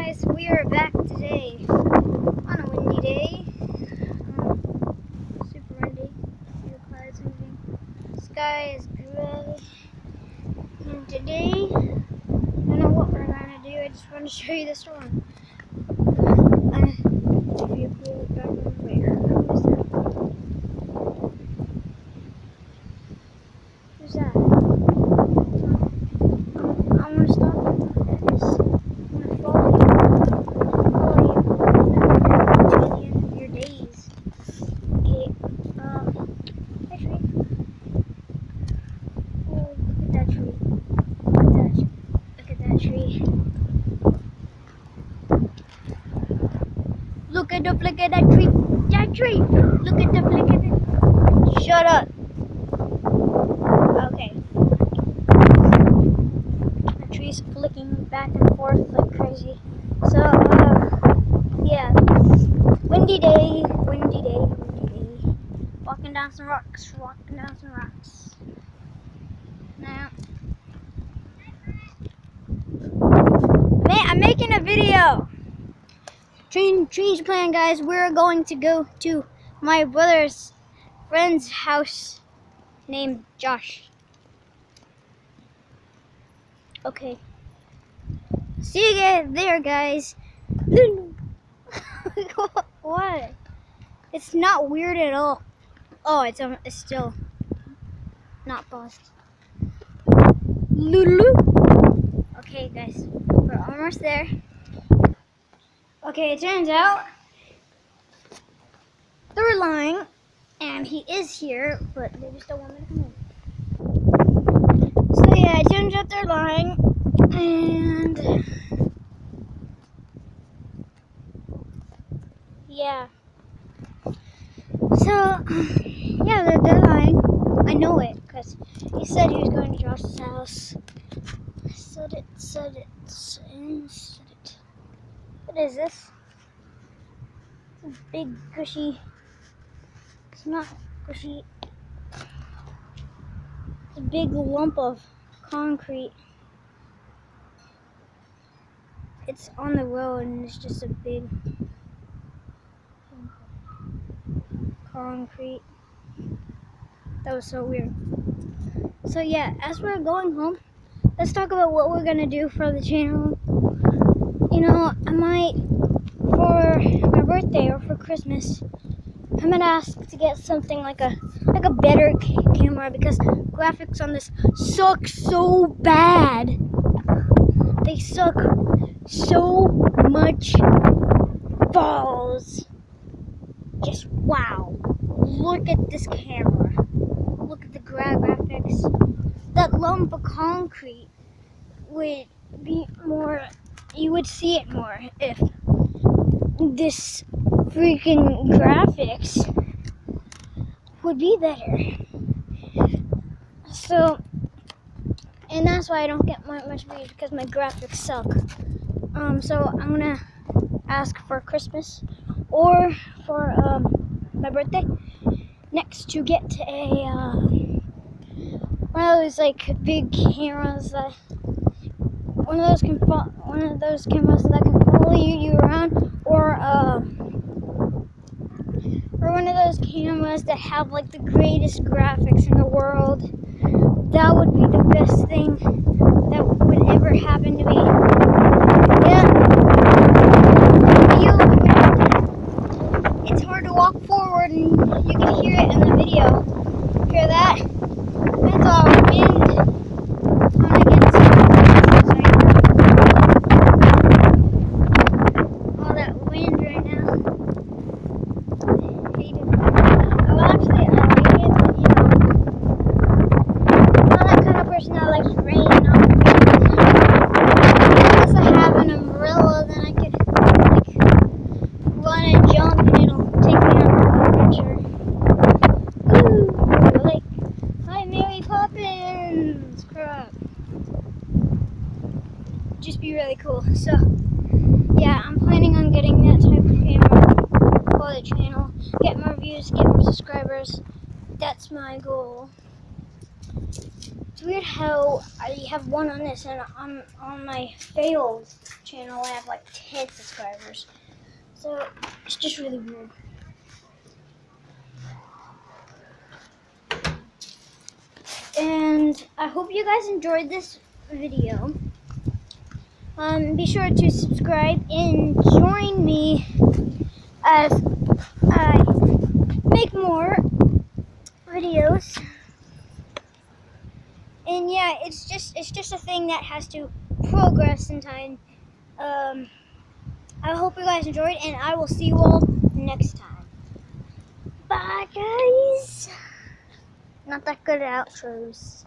guys, we are back today on a windy day. Super windy. See the clouds moving. Sky is gray. And today, I don't know what we're gonna do. I just want to show you the storm. If you pull it back over there. Who's that? I'm gonna stop this. I'm gonna follow you to the end of your days. Okay, that tree. Oh, look at that tree. Look at that tree. Look at the flick of that tree. That tree. Look at the flick of it. Shut up. Okay. The tree's flicking back and forth like crazy. So, yeah. Windy day. Walking down some rocks. Now, I'm making a video. Change plan, guys. We're going to go to my brother's friend's house named Josh. Okay. See you guys there, guys. What? It's not weird at all. Oh, it's still not paused. Lulu. Okay, guys, we're almost there. Okay, it turns out they're lying, and he is here, but they just don't want me to come in. So yeah, it turns out they're lying, and yeah. So yeah, they're lying. I know it because he said he was going to Josh's house. Said it. What is this? It's a big gushy. It's not gushy. It's a big lump of concrete. It's on the road and it's just a big concrete. That was so weird. So yeah, as we're going home, let's talk about what we're gonna do for the channel. You know, I might, for my birthday or for Christmas, I'm gonna ask to get something like a better camera because graphics on this suck so bad. They suck so much balls. Just wow. Look at this camera. Look at the graphics. That lump of concrete would be more, you would see it more if this freaking graphics would be better. So, and that's why I don't get much views because my graphics suck. So I'm gonna ask for Christmas or for my birthday next to get one of those like big cameras that one of those cameras that can follow you around, or one of those cameras that have like the greatest graphics in the world. That would be the best thing that would ever happen to me. Yeah. It's hard to walk forward and you can hear it in the video. Hear that? That's all wind. All that wind right now. I hate it. Well, actually, I like it, but you know, I'm not that kind of person that likes rain. Unless I have an umbrella, then I could like run and jump and it'll take me on an adventure. Ooh, like, hi Mary Poppins! Crap. Just be really cool. So, yeah, I'm planning on getting that type of camera for the channel. Get more views, get more subscribers. That's my goal. It's weird how I have one on this, and on my fails channel I have like 10 subscribers. So it's just really weird. And I hope you guys enjoyed this video. Be sure to subscribe and join me as I make more videos. And yeah, it's just a thing that has to progress in time. I hope you guys enjoyed, and I will see you all next time. Bye, guys. Not that good at outros.